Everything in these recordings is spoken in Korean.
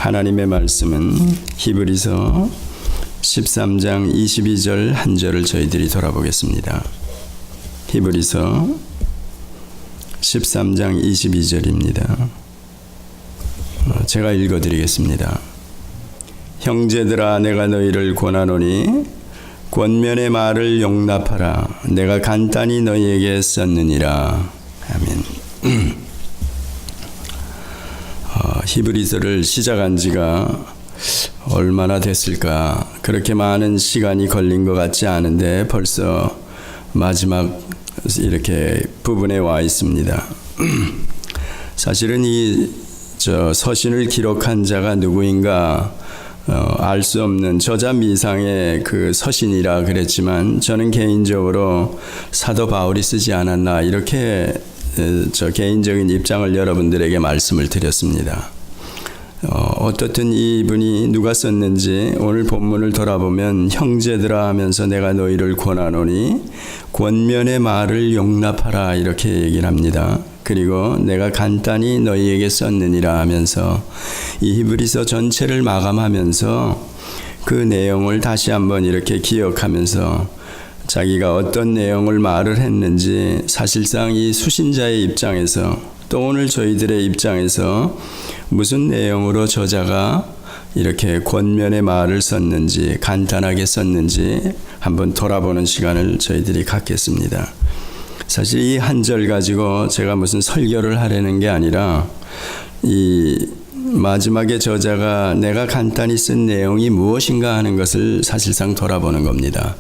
하나님의 말씀은 히브리서 13장 22절 한 절을 저희들이 돌아보겠습니다. 히브리서 13장 22절입니다. 제가 읽어드리겠습니다. 형제들아, 내가 너희를 권하노니 권면의 말을 용납하라. 내가 간단히 너희에게 썼느니라. 아멘. 히브리서를 시작한 지가 얼마나 됐을까? 그렇게 많은 시간이 걸린 것 같지 않은데 벌써 마지막 이렇게 부분에 와 있습니다. 사실은 이 서신을 기록한 자가 누구인가 알 수 없는 저자 미상의 그 서신이라 그랬지만 저는 개인적으로 사도 바울이 쓰지 않았나 이렇게 저 개인적인 입장을 여러분들에게 말씀을 드렸습니다. 어떻든 이분이 누가 썼는지 오늘 본문을 돌아보면 형제들아 하면서 내가 너희를 권하노니 권면의 말을 용납하라 이렇게 얘기를 합니다. 그리고 내가 간단히 너희에게 썼느니라 하면서 이 히브리서 전체를 마감하면서 그 내용을 다시 한번 이렇게 기억하면서 자기가 어떤 내용을 말을 했는지 사실상 이 수신자의 입장에서 또 오늘 저희들의 입장에서 무슨 내용으로 저자가 이렇게 권면의 말을 썼는지 간단하게 썼는지 한번 돌아보는 시간을 저희들이 갖겠습니다. 사실 이 한 절 가지고 제가 무슨 설교를 하려는 게 아니라 이 마지막에 저자가 내가 간단히 쓴 내용이 무엇인가 하는 것을 사실상 돌아보는 겁니다.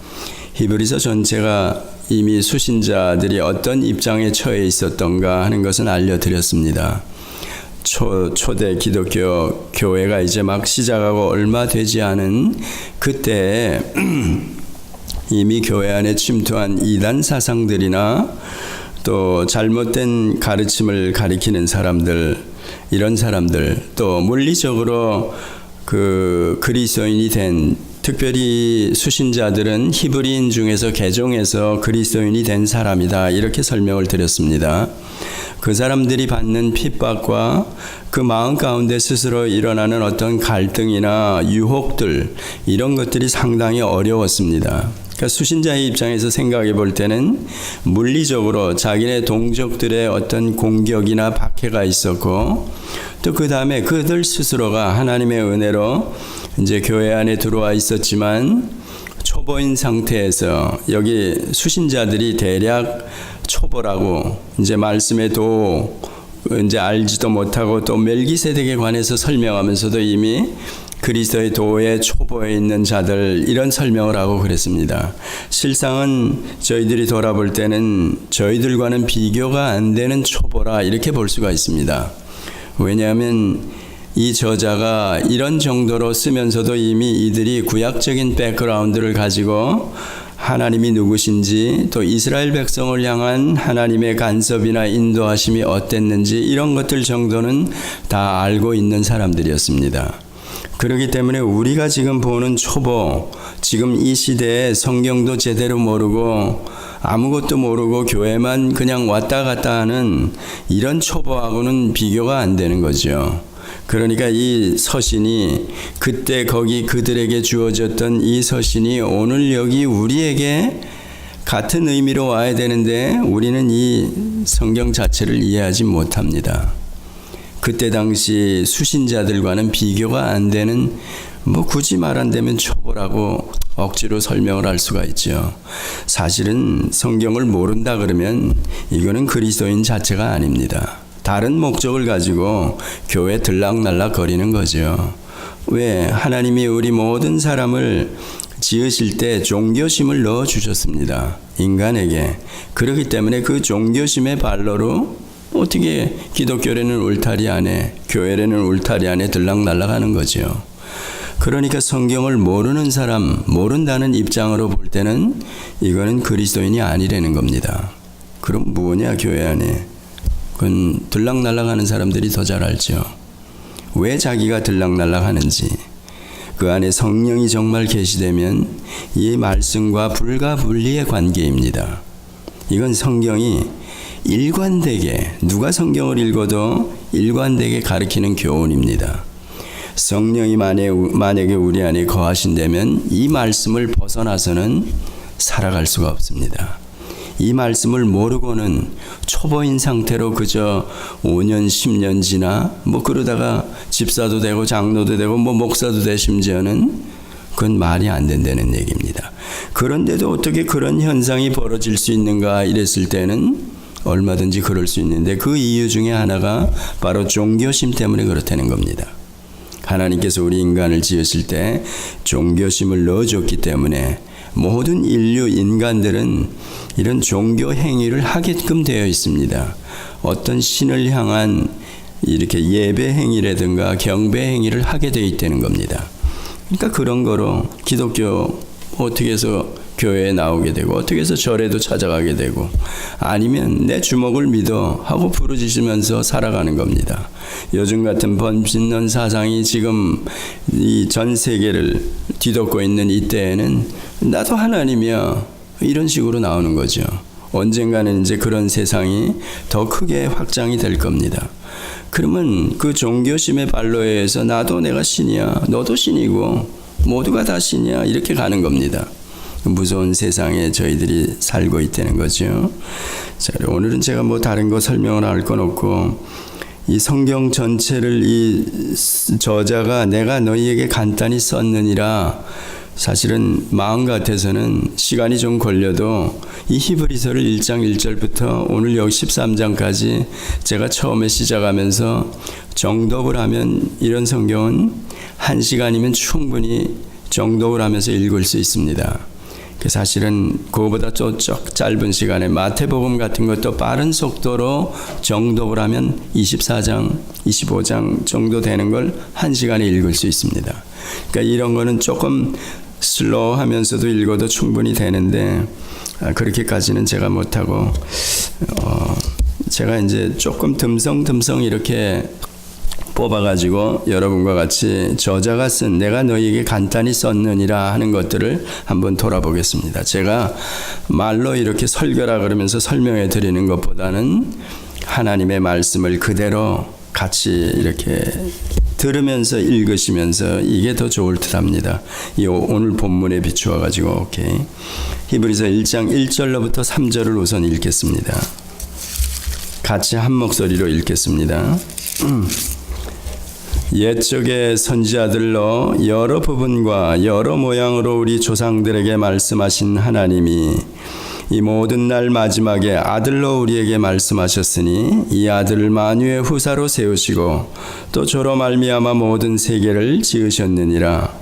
히브리서 전체가 이미 수신자들이 어떤 입장에 처해 있었던가 하는 것은 알려드렸습니다. 초대 기독교 교회가 이제 막 시작하고 얼마 되지 않은 그때 이미 교회 안에 침투한 이단 사상들이나 또 잘못된 가르침을 가리키는 사람들, 이런 사람들, 또 물리적으로 그 그리스도인이 된 특별히 수신자들은 히브리인 중에서 개종해서 그리스도인이 된 사람이다 이렇게 설명을 드렸습니다. 그 사람들이 받는 핍박과 그 마음 가운데 스스로 일어나는 어떤 갈등이나 유혹들 이런 것들이 상당히 어려웠습니다. 그러니까 수신자의 입장에서 생각해 볼 때는 물리적으로 자기네 동족들의 어떤 공격이나 박해가 있었고 또 그 다음에 그들 스스로가 하나님의 은혜로 이제 교회 안에 들어와 있었지만 초보인 상태에서 여기 수신자들이 대략 초보라고 이제 말씀에 도 이제 알지도 못하고 또 멜기세덱에 관해서 설명하면서도 이미 그리스도의 도에 초보에 있는 자들 이런 설명을 하고 그랬습니다. 실상은 저희들이 돌아볼 때는 저희들과는 비교가 안 되는 초보라 이렇게 볼 수가 있습니다. 왜냐하면 이 저자가 이런 정도로 쓰면서도 이미 이들이 구약적인 백그라운드를 가지고 하나님이 누구신지 또 이스라엘 백성을 향한 하나님의 간섭이나 인도하심이 어땠는지 이런 것들 정도는 다 알고 있는 사람들이었습니다. 그렇기 때문에 우리가 지금 보는 초보, 지금 이 시대에 성경도 제대로 모르고 아무것도 모르고 교회만 그냥 왔다 갔다 하는 이런 초보하고는 비교가 안 되는 거죠. 그러니까 이 서신이 그때 거기 그들에게 주어졌던 이 서신이 오늘 여기 우리에게 같은 의미로 와야 되는데 우리는 이 성경 자체를 이해하지 못합니다. 그때 당시 수신자들과는 비교가 안 되는 굳이 말한다면 초보라고 억지로 설명을 할 수가 있죠. 사실은 성경을 모른다 그러면 이거는 그리스도인 자체가 아닙니다. 다른 목적을 가지고 교회 들락날락 거리는 거죠. 왜? 하나님이 우리 모든 사람을 지으실 때 종교심을 넣어주셨습니다. 인간에게. 그렇기 때문에 그 종교심의 발로로 어떻게 기독교라는 울타리 안에, 교회라는 울타리 안에 들락날락 하는 거죠. 그러니까 성경을 모르는 사람, 모른다는 입장으로 볼 때는 이거는 그리스도인이 아니라는 겁니다. 그럼 뭐냐 교회 안에. 그건 들락날락 하는 사람들이 더 잘 알죠. 왜 자기가 들락날락 하는지. 그 안에 성령이 정말 계시되면 이 말씀과 불가분리의 관계입니다. 이건 성경이 일관되게 누가 성경을 읽어도 일관되게 가르치는 교훈입니다. 성령이 만약에 우리 안에 거하신다면 이 말씀을 벗어나서는 살아갈 수가 없습니다. 이 말씀을 모르고는 초보인 상태로 그저 5년 10년 지나 그러다가 집사도 되고 장로도 되고 목사도 되 심지어는 그건 말이 안 된다는 얘기입니다. 그런데도 어떻게 그런 현상이 벌어질 수 있는가 이랬을 때는 얼마든지 그럴 수 있는데 그 이유 중에 하나가 바로 종교심 때문에 그렇다는 겁니다. 하나님께서 우리 인간을 지으실 때 종교심을 넣어줬기 때문에 모든 인류 인간들은 이런 종교 행위를 하게끔 되어 있습니다. 어떤 신을 향한 이렇게 예배 행위라든가 경배 행위를 하게 되어 있다는 겁니다. 그러니까 그런 거로 기독교 어떻게 해서 교회에 나오게 되고 어떻게 해서 절에도 찾아가게 되고 아니면 내 주먹을 믿어 하고 부르짖으면서 살아가는 겁니다. 요즘 같은 번짓는 사상이 지금 이 전 세계를 뒤덮고 있는 이때에는 나도 하나님이야 이런 식으로 나오는 거죠. 언젠가는 이제 그런 세상이 더 크게 확장이 될 겁니다. 그러면 그 종교심의 발로에 의해서 나도 내가 신이야 너도 신이고 모두가 다 신이야 이렇게 가는 겁니다. 무서운 세상에 저희들이 살고 있다는 거죠. 자, 오늘은 제가 다른 거 설명을 할 건 없고 이 성경 전체를 이 저자가 내가 너희에게 간단히 썼느니라 사실은 마음 같아서는 시간이 좀 걸려도 이 히브리서를 1장 1절부터 오늘 여기 13장까지 제가 처음에 시작하면서 정독을 하면 이런 성경은 1시간이면 충분히 정독을 하면서 읽을 수 있습니다. 사실은 그거보다 좀 짧은 시간에 마태복음 같은 것도 빠른 속도로 정독을 하면 24장, 25장 정도 되는 걸 1시간에 읽을 수 있습니다. 그러니까 이런 거는 조금 슬로우하면서도 읽어도 충분히 되는데 그렇게까지는 제가 못하고 제가 이제 조금 듬성듬성 이렇게 뽑아가지고 여러분과 같이 저자가 쓴 내가 너희에게 간단히 썼느니라 하는 것들을 한번 돌아보겠습니다. 제가 말로 이렇게 설교라 그러면서 설명해 드리는 것보다는 하나님의 말씀을 그대로 같이 이렇게 들으면서 읽으시면서 이게 더 좋을 듯 합니다. 이 오늘 본문에 비추어 가지고 오케이. 히브리서 1장 1절로부터 3절을 우선 읽겠습니다. 같이 한 목소리로 읽겠습니다. 옛적의 선지자들로 여러 부분과 여러 모양으로 우리 조상들에게 말씀하신 하나님이 이 모든 날 마지막에 아들로 우리에게 말씀하셨으니 이 아들을 만유의 후사로 세우시고 또 저로 말미암아 모든 세계를 지으셨느니라.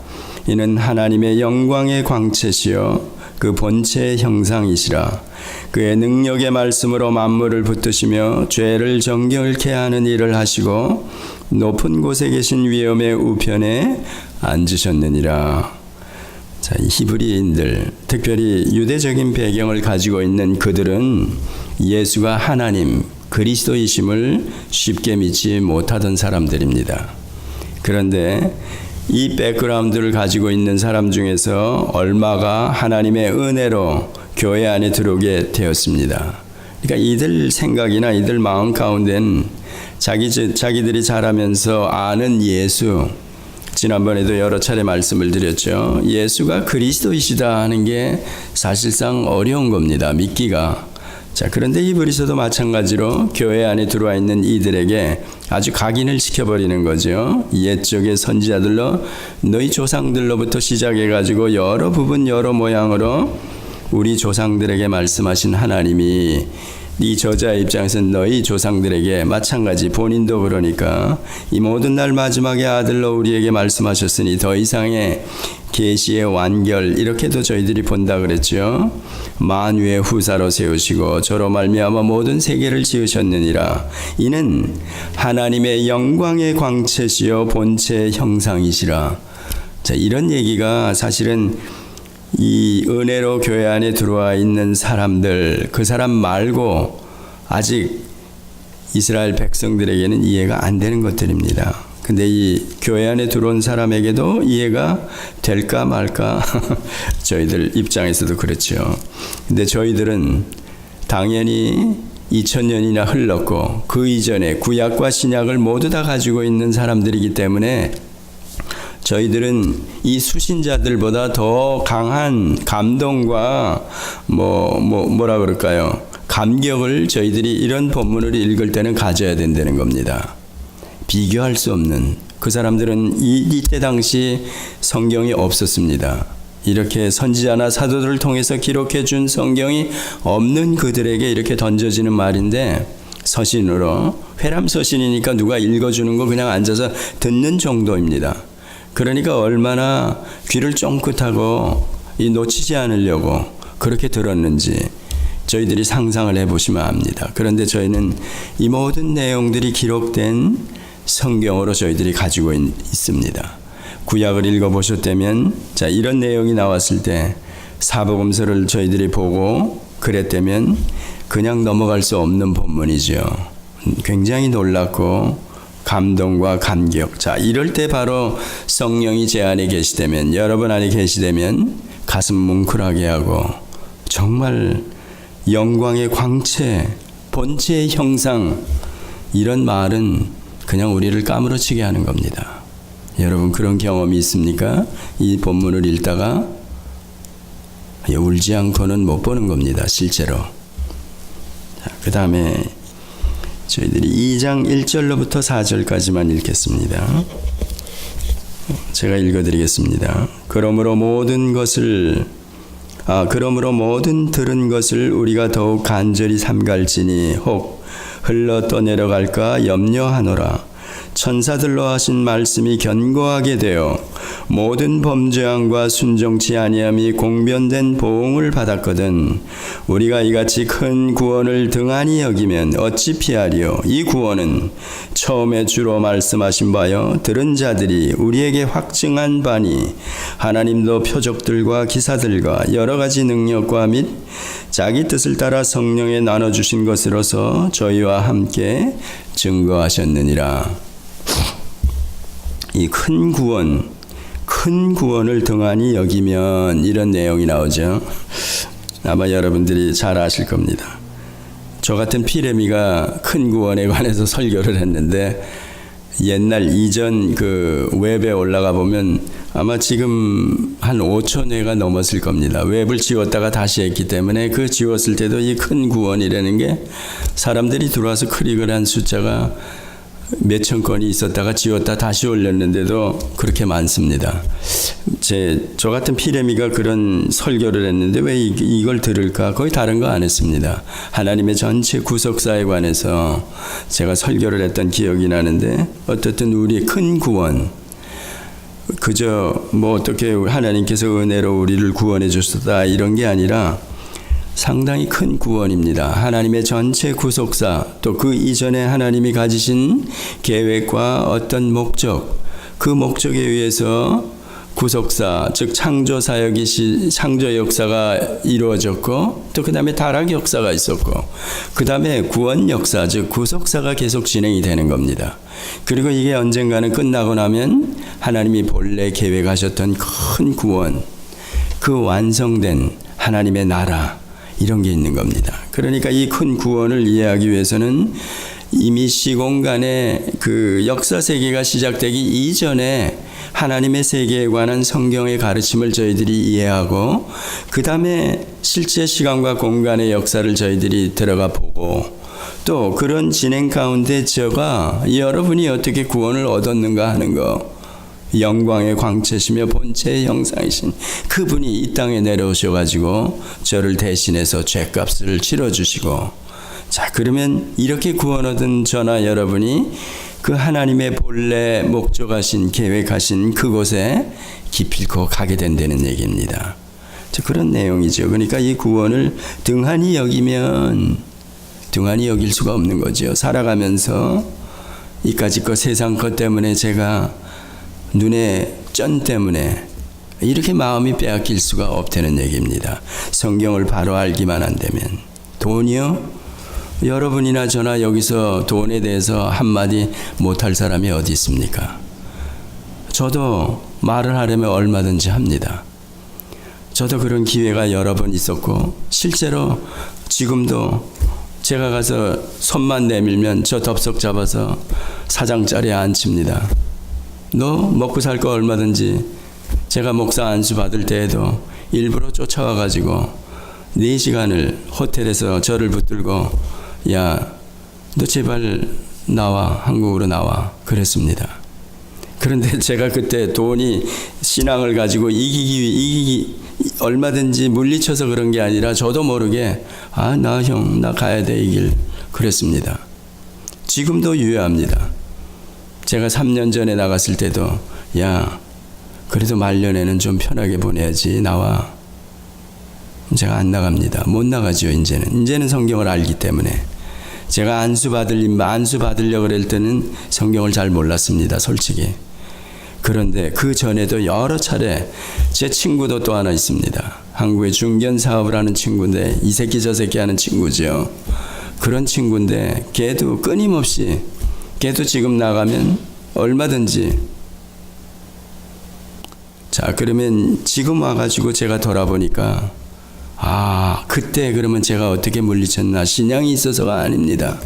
이는 하나님의 영광의 광채시여 그 본체의 형상이시라. 그의 능력의 말씀으로 만물을 붙드시며 죄를 정결케 하는 일을 하시고 높은 곳에 계신 위엄의 우편에 앉으셨느니라. 자, 이 히브리인들, 특별히 유대적인 배경을 가지고 있는 그들은 예수가 하나님, 그리스도이심을 쉽게 믿지 못하던 사람들입니다. 그런데 이 백그라운드를 가지고 있는 사람 중에서 얼마가 하나님의 은혜로 교회 안에 들어오게 되었습니다. 그러니까 이들 생각이나 이들 마음 가운데는 자기들이 자라면서 아는 예수, 지난번에도 여러 차례 말씀을 드렸죠. 예수가 그리스도이시다 하는 게 사실상 어려운 겁니다. 믿기가. 자, 그런데 히브리서도 마찬가지로 교회 안에 들어와 있는 이들에게 아주 각인을 시켜버리는 거죠. 옛적의 선지자들로 너희 조상들로부터 시작해가지고 여러 부분 여러 모양으로 우리 조상들에게 말씀하신 하나님이 이 저자의 입장에서는 너희 조상들에게 마찬가지 본인도 그러니까 이 모든 날 마지막에 아들로 우리에게 말씀하셨으니 더 이상의 계시의 완결 이렇게도 저희들이 본다 그랬죠. 만유의 후사로 세우시고 저로 말미암아 모든 세계를 지으셨느니라. 이는 하나님의 영광의 광채시여 본체의 형상이시라. 자, 이런 얘기가 사실은 이 은혜로 교회 안에 들어와 있는 사람들, 그 사람 말고 아직 이스라엘 백성들에게는 이해가 안 되는 것들입니다. 근데 이 교회 안에 들어온 사람에게도 이해가 될까 말까 저희들 입장에서도 그렇죠. 근데 저희들은 당연히 2000년이나 흘렀고 그 이전에 구약과 신약을 모두 다 가지고 있는 사람들이기 때문에 저희들은 이 수신자들보다 더 강한 감동과 뭐라 그럴까요? 감격을 저희들이 이런 본문을 읽을 때는 가져야 된다는 겁니다. 비교할 수 없는, 그 사람들은 이때 당시 성경이 없었습니다. 이렇게 선지자나 사도들을 통해서 기록해 준 성경이 없는 그들에게 이렇게 던져지는 말인데, 서신으로, 회람 서신이니까 누가 읽어주는 거 그냥 앉아서 듣는 정도입니다. 그러니까 얼마나 귀를 쫑긋하고 놓치지 않으려고 그렇게 들었는지 저희들이 상상을 해보시면 압니다. 그런데 저희는 이 모든 내용들이 기록된 성경으로 저희들이 가지고 있습니다. 구약을 읽어보셨다면, 자, 이런 내용이 나왔을 때 사복음서를 저희들이 보고 그랬다면 그냥 넘어갈 수 없는 본문이죠. 굉장히 놀랍고 감동과 감격. 자, 이럴 때 바로 성령이 제 안에 계시다면, 여러분 안에 계시다면 가슴 뭉클하게 하고 정말 영광의 광채, 본체의 형상, 이런 말은 그냥 우리를 까무러치게 하는 겁니다. 여러분 그런 경험이 있습니까? 이 본문을 읽다가 울지 않고는 못 보는 겁니다. 실제로. 그 다음에 저희들이 2장 1절로부터 4절까지만 읽겠습니다. 제가 읽어드리겠습니다. 그러므로 모든 들은 것을 우리가 더욱 간절히 삼갈지니 혹 흘러 떠내려갈까 염려하노라. 천사들로 하신 말씀이 견고하게 되어 모든 범죄함과 순종치 아니함이 공변된 보응을 받았거든. 우리가 이같이 큰 구원을 등한히 여기면 어찌 피하리요? 이 구원은 처음에 주로 말씀하신 바여 들은 자들이 우리에게 확증한 바니, 하나님도 표적들과 기사들과 여러 가지 능력과 및 자기 뜻을 따라 성령에 나눠주신 것으로서 저희와 함께 증거하셨느니라. 이 큰 구원을 등한히 여기면, 이런 내용이 나오죠. 아마 여러분들이 잘 아실 겁니다. 저 같은 피레미가 큰 구원에 관해서 설교를 했는데, 옛날 이전 그 웹에 올라가 보면 아마 지금 한 5천 회가 넘었을 겁니다. 웹을 지웠다가 다시 했기 때문에 그 지웠을 때도 이 큰 구원이라는 게 사람들이 들어와서 클릭을 한 숫자가 몇천 건이 있었다가 지웠다 다시 올렸는데도 그렇게 많습니다. 저 같은 피레미가 그런 설교를 했는데 왜 이걸 들을까? 거의 다른 거 안 했습니다. 하나님의 전체 구속사에 관해서 제가 설교를 했던 기억이 나는데, 어떻든 우리 큰 구원, 그저 어떻게 하나님께서 은혜로 우리를 구원해 주셨다 이런 게 아니라 상당히 큰 구원입니다. 하나님의 전체 구속사, 또 그 이전에 하나님이 가지신 계획과 어떤 목적, 그 목적에 의해서 구속사, 즉 창조 사역이 창조 역사가 이루어졌고, 또 그 다음에 타락 역사가 있었고, 그 다음에 구원 역사, 즉 구속사가 계속 진행이 되는 겁니다. 그리고 이게 언젠가는 끝나고 나면 하나님이 본래 계획하셨던 큰 구원, 그 완성된 하나님의 나라, 이런 게 있는 겁니다. 그러니까 이 큰 구원을 이해하기 위해서는 이미 시공간의 그 역사 세계가 시작되기 이전에 하나님의 세계에 관한 성경의 가르침을 저희들이 이해하고, 그 다음에 실제 시간과 공간의 역사를 저희들이 들어가 보고, 또 그런 진행 가운데 저가 여러분이 어떻게 구원을 얻었는가 하는 거, 영광의 광채시며 본체의 형상이신 그분이 이 땅에 내려오셔가지고 저를 대신해서 죄값을 치러주시고, 자, 그러면 이렇게 구원 얻은 저나 여러분이 그 하나님의 본래 목적하신 계획하신 그곳에 기필코 가게 된다는 얘기입니다. 그런 내용이죠. 그러니까 이 구원을 등한히 여기면 등한히 여길 수가 없는 거죠. 살아가면서 이까짓 것, 세상 것 때문에 제가 눈의 쩐 때문에 이렇게 마음이 빼앗길 수가 없다는 얘기입니다. 성경을 바로 알기만 한다면. 돈이요? 여러분이나 저나 여기서 돈에 대해서 한마디 못할 사람이 어디 있습니까? 저도 말을 하려면 얼마든지 합니다. 저도 그런 기회가 여러 번 있었고, 실제로 지금도 제가 가서 손만 내밀면 저 덥석 잡아서 사장자리에 앉힙니다. 너 먹고 살 거 얼마든지 제가 목사 안수 받을 때에도 일부러 쫓아와 가지고 4시간을 호텔에서 저를 붙들고 야, 너 제발 나와, 한국으로 나와 그랬습니다. 그런데 제가 그때 돈이 신앙을 가지고 이기기 얼마든지 물리쳐서 그런 게 아니라 저도 모르게 나 가야 돼 이 길 그랬습니다. 지금도 유효합니다. 제가 3년 전에 나갔을 때도 야, 그래도 말년에는 좀 편하게 보내야지 나와. 제가 안 나갑니다. 못 나가죠. 이제는 성경을 알기 때문에. 제가 안수 받으려고 그럴 때는 성경을 잘 몰랐습니다. 솔직히. 그런데 그 전에도 여러 차례 제 친구도 또 하나 있습니다. 한국에 중견 사업을 하는 친구인데 이 새끼 저 새끼 하는 친구죠. 그런 친구인데 걔도 끊임없이 걔도 지금 나가면 얼마든지 자 그러면 지금 와가지고 제가 돌아보니까 그때 그러면 제가 어떻게 물리쳤나 신앙이 있어서가 아닙니다.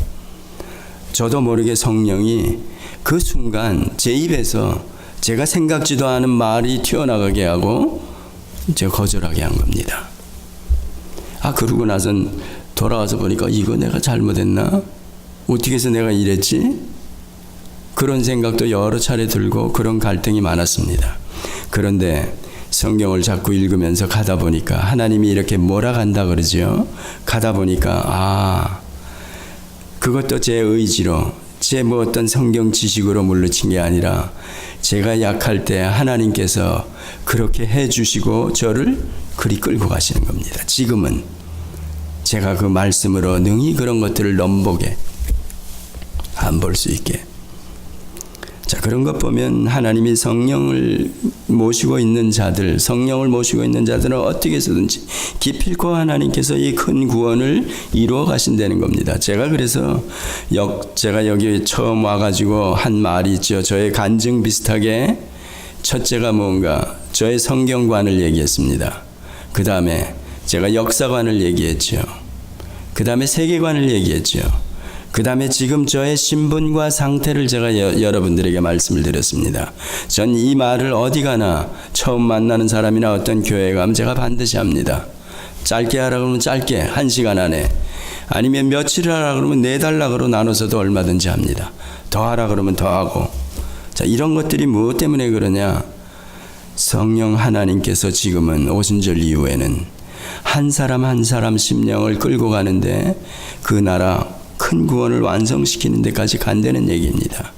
저도 모르게 성령이 그 순간 제 입에서 제가 생각지도 않은 말이 튀어나가게 하고 제가 거절하게 한 겁니다. 그러고 나선 돌아와서 보니까 이거 내가 잘못했나? 어떻게 해서 내가 이랬지? 그런 생각도 여러 차례 들고 그런 갈등이 많았습니다. 그런데 성경을 자꾸 읽으면서 가다 보니까 하나님이 이렇게 몰아간다 그러죠. 가다 보니까 그것도 제 의지로 제 어떤 성경 지식으로 물리친 게 아니라 제가 약할 때 하나님께서 그렇게 해주시고 저를 그리 끌고 가시는 겁니다. 지금은 제가 그 말씀으로 능히 그런 것들을 넘보게 안 볼 수 있게. 자, 그런 것 보면 하나님이 성령을 모시고 있는 자들, 성령을 모시고 있는 자들은 어떻게 해서든지 기필코 하나님께서 이 큰 구원을 이루어 가신다는 겁니다. 제가 그래서 제가 여기 처음 와가지고 한 말이 있죠. 저의 간증 비슷하게 첫째가 뭔가 저의 성경관을 얘기했습니다. 그 다음에 제가 역사관을 얘기했죠. 그 다음에 세계관을 얘기했죠. 그 다음에 지금 저의 신분과 상태를 제가 여러분들에게 말씀을 드렸습니다. 전 이 말을 어디 가나 처음 만나는 사람이나 어떤 교회에 가면 제가 반드시 합니다. 짧게 하라 그러면 짧게 1시간 안에 아니면 며칠 하라 그러면 4달락으로 나눠서도 얼마든지 합니다. 더 하라 그러면 더 하고. 자, 이런 것들이 무엇 때문에 그러냐? 성령 하나님께서 지금은 오순절 이후에는 한 사람 한 사람 심령을 끌고 가는데 그 나라 큰 구원을 완성시키는 데까지 간다는 얘기입니다.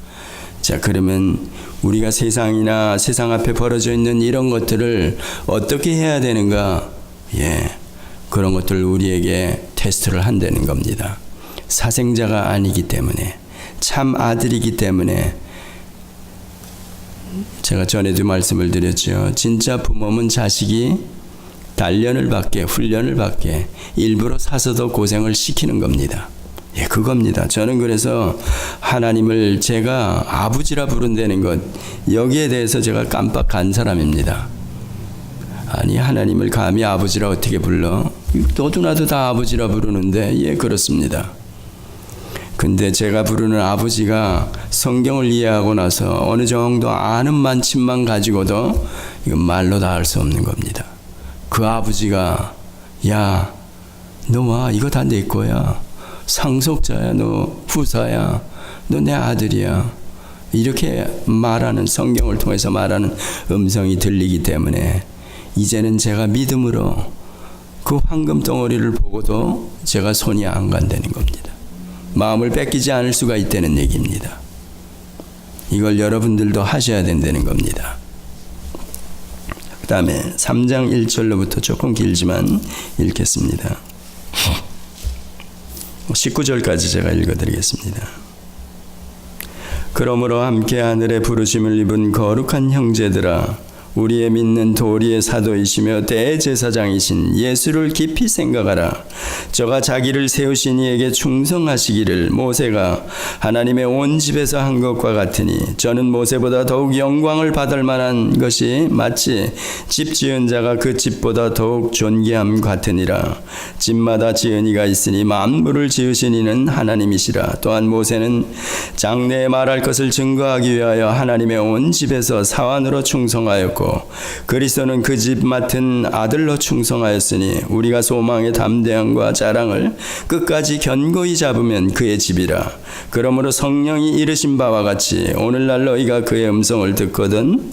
자, 그러면 우리가 세상이나 세상 앞에 벌어져 있는 이런 것들을 어떻게 해야 되는가? 그런 것들을 우리에게 테스트를 한다는 겁니다. 사생자가 아니기 때문에, 참 아들이기 때문에. 제가 전에도 말씀을 드렸죠. 진짜 부모는 자식이 단련을 받게, 훈련을 받게 일부러 사서도 고생을 시키는 겁니다. 그겁니다. 저는 그래서 하나님을 제가 아버지라 부른다는 것, 여기에 대해서 제가 깜빡한 사람입니다. 아니, 하나님을 감히 아버지라 어떻게 불러? 너도 나도 다 아버지라 부르는데, 그렇습니다. 근데 제가 부르는 아버지가 성경을 이해하고 나서 어느 정도 아는 만침만 가지고도 이건 말로 다 할 수 없는 겁니다. 그 아버지가 야, 너 와, 이거 다 내 거야. 상속자야, 너 후사야, 너 내 아들이야. 이렇게 말하는, 성경을 통해서 말하는 음성이 들리기 때문에 이제는 제가 믿음으로 그 황금 덩어리를 보고도 제가 손이 안 간다는 겁니다. 마음을 뺏기지 않을 수가 있다는 얘기입니다. 이걸 여러분들도 하셔야 된다는 겁니다. 그 다음에 3장 1절로부터 조금 길지만 읽겠습니다. 19절까지 제가 읽어드리겠습니다. 그러므로 함께 하늘의 부르심을 입은 거룩한 형제들아, 우리의 믿는 도리의 사도이시며 대제사장이신 예수를 깊이 생각하라. 저가 자기를 세우신 이에게 충성하시기를 모세가 하나님의 온 집에서 한 것과 같으니 저는 모세보다 더욱 영광을 받을 만한 것이 마치 집 지은 자가 그 집보다 더욱 존귀함 같으니라. 집마다 지은 이가 있으니 만물을 지으신 이는 하나님이시라. 또한 모세는 장래에 말할 것을 증거하기 위하여 하나님의 온 집에서 사환으로 충성하였고 그리스도는 그 집 맡은 아들로 충성하였으니 우리가 소망의 담대함과 자랑을 끝까지 견고히 잡으면 그의 집이라. 그러므로 성령이 이르신 바와 같이 오늘날 너희가 그의 음성을 듣거든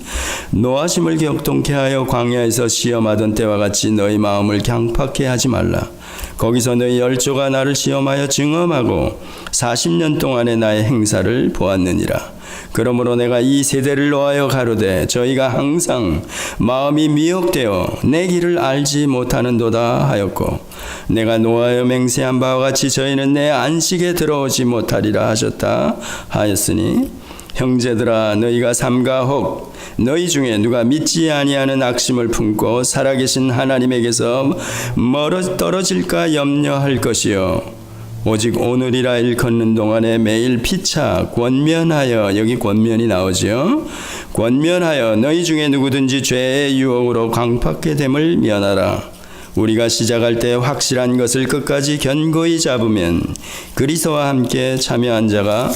노하심을 격동케 하여 광야에서 시험하던 때와 같이 너희 마음을 강팍해 하지 말라. 거기서 너희 열조가 나를 시험하여 증언하고 40년 동안의 나의 행사를 보았느니라. 그러므로 내가 이 세대를 놓아여 가로되 저희가 항상 마음이 미혹되어 내 길을 알지 못하는도다 하였고 내가 노하여 맹세한 바와 같이 저희는 내 안식에 들어오지 못하리라 하셨다 하였으니 형제들아 너희가 삼가 혹 너희 중에 누가 믿지 아니하는 악심을 품고 살아계신 하나님에게서 멀어 떨어질까 염려할 것이요 오직 오늘이라 일컫는 동안에 매일 피차 권면하여 여기 권면이 나오죠. 권면하여 너희 중에 누구든지 죄의 유혹으로 강팍해 됨을 면하라. 우리가 시작할 때 확실한 것을 끝까지 견고히 잡으면 그리스도와 함께 참여한 자가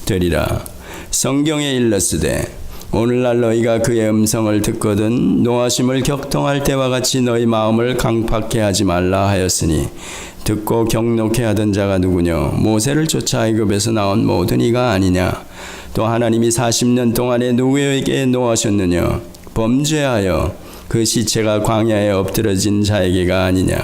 되리라. 성경에 일렀으되 오늘날 너희가 그의 음성을 듣거든 노하심을 격동할 때와 같이 너희 마음을 강팍해 하지 말라 하였으니 듣고 경록해 하던 자가 누구냐? 모세를 쫓아 애굽에서 나온 모든 이가 아니냐? 또 하나님이 40년 동안에 누구에게 노하셨느냐? 범죄하여 그 시체가 광야에 엎드러진 자에게가 아니냐?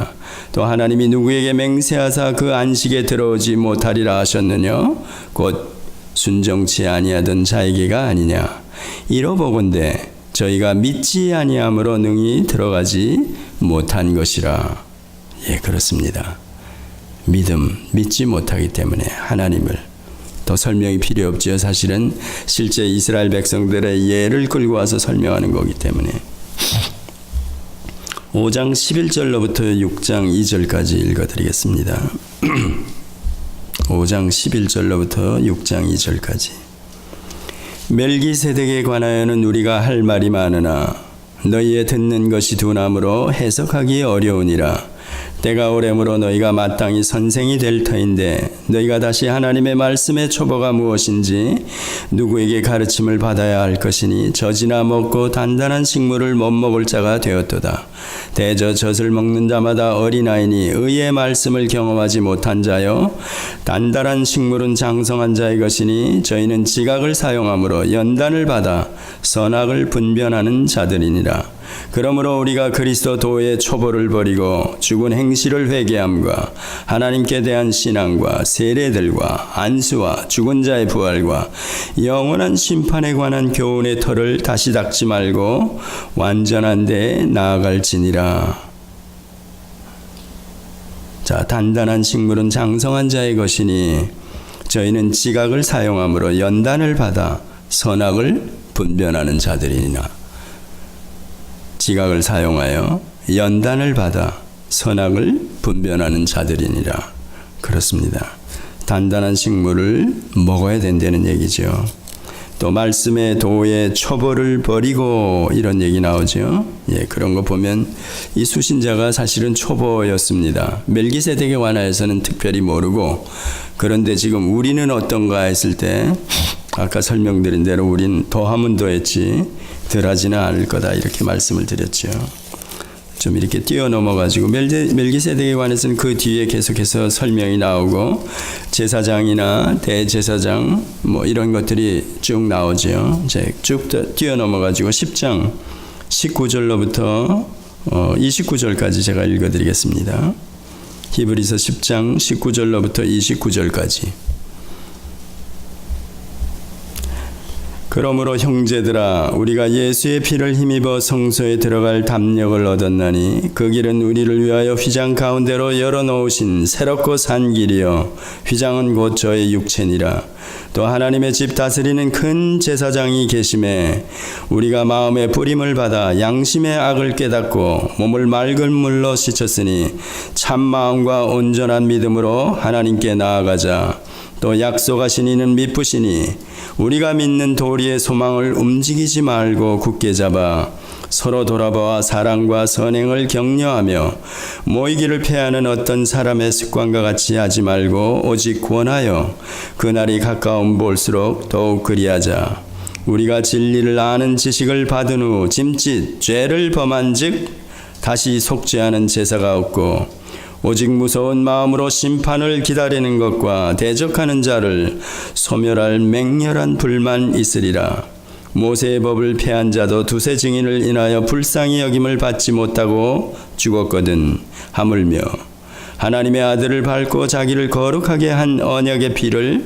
또 하나님이 누구에게 맹세하사 그 안식에 들어오지 못하리라 하셨느냐? 곧 순종치 아니하던 자에게가 아니냐? 이러보건대 저희가 믿지 아니함으로 능히 들어가지 못한 것이라. 예, 그렇습니다. 믿지 못하기 때문에 하나님을 더 설명이 필요 없지요. 사실은 실제 이스라엘 백성들의 예를 끌고 와서 설명하는 거기 때문에 5장 11절로부터 6장 2절까지 읽어드리겠습니다. 5장 11절로부터 6장 2절까지 멜기세덱에 관하여는 우리가 할 말이 많으나 너희의 듣는 것이 둔함으로 해석하기 어려우니라. 때가 오래므로 너희가 마땅히 선생이 될 터인데 너희가 다시 하나님의 말씀의 초보가 무엇인지 누구에게 가르침을 받아야 할 것이니 젖이나 먹고 단단한 식물을 못 먹을 자가 되었도다. 대저 젖을 먹는 자마다 어린아이니 의의 말씀을 경험하지 못한 자요 단단한 식물은 장성한 자의 것이니 저희는 지각을 사용함으로 연단을 받아 선악을 분별하는 자들이니라. 그러므로 우리가 그리스도 도의 초보를 버리고 죽은 행실을 회개함과 하나님께 대한 신앙과 세례들과 안수와 죽은 자의 부활과 영원한 심판에 관한 교훈의 털을 다시 닦지 말고 완전한 데에 나아갈지니라. 자, 단단한 식물은 장성한 자의 것이니 저희는 지각을 사용함으로 연단을 받아 선악을 분별하는 자들이니라. 지각을 사용하여 연단을 받아 선악을 분별하는 자들이니라. 그렇습니다. 단단한 식물을 먹어야 된다는 얘기죠. 또 말씀의 도의 초보를 버리고 이런 얘기 나오죠. 예, 그런 거 보면 이 수신자가 사실은 초보였습니다. 멜기세덱에 관하여서는 특별히 모르고 그런데 지금 우리는 어떤가 했을 때 아까 설명드린 대로 우린 더하면 더했지 덜하지는 않을 거다 이렇게 말씀을 드렸죠. 좀 이렇게 뛰어넘어가지고 멜기세덱에 관해서는 그 뒤에 계속해서 설명이 나오고 제사장이나 대제사장 뭐 이런 것들이 쭉 나오죠. 이제 쭉 뛰어넘어가지고 10장 19절로부터 29절까지 제가 읽어드리겠습니다. 히브리서 10장 19절로부터 29절까지 그러므로 형제들아 우리가 예수의 피를 힘입어 성소에 들어갈 담력을 얻었나니 그 길은 우리를 위하여 휘장 가운데로 열어놓으신 새롭고 산 길이요 휘장은 곧 저의 육체니라. 또 하나님의 집 다스리는 큰 제사장이 계심에 우리가 마음의 뿌림을 받아 양심의 악을 깨닫고 몸을 맑은 물로 씻었으니 참 마음과 온전한 믿음으로 하나님께 나아가자. 또 약속하신 이는 미쁘시니 우리가 믿는 도리의 소망을 움직이지 말고 굳게 잡아 서로 돌아보아 사랑과 선행을 격려하며 모이기를 패하는 어떤 사람의 습관과 같이 하지 말고 오직 권하여 그날이 가까움 볼수록 더욱 그리하자. 우리가 진리를 아는 지식을 받은 후 짐짓 죄를 범한 즉 다시 속죄하는 제사가 없고 오직 무서운 마음으로 심판을 기다리는 것과 대적하는 자를 소멸할 맹렬한 불만 있으리라. 모세의 법을 폐한 자도 두세 증인을 인하여 불쌍히 여김을 받지 못하고 죽었거든. 하물며 하나님의 아들을 밟고 자기를 거룩하게 한 언약의 피를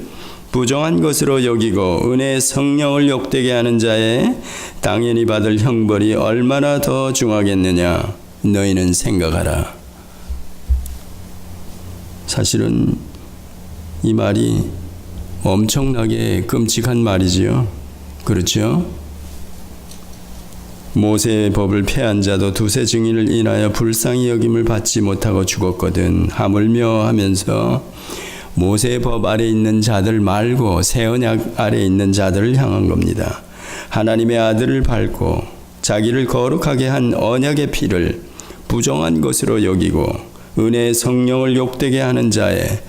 부정한 것으로 여기고 은혜의 성령을 욕되게 하는 자의 당연히 받을 형벌이 얼마나 더 중하겠느냐. 너희는 생각하라. 사실은 이 말이 엄청나게 끔찍한 말이지요. 그렇죠? 모세의 법을 폐한 자도 두세 증인을 인하여 불쌍히 여김을 받지 못하고 죽었거든. 하물며 하면서 모세의 법 아래 있는 자들 말고 새 언약 아래 있는 자들을 향한 겁니다. 하나님의 아들을 밟고 자기를 거룩하게 한 언약의 피를 부정한 것으로 여기고 은혜의 성령을 욕되게 하는 자의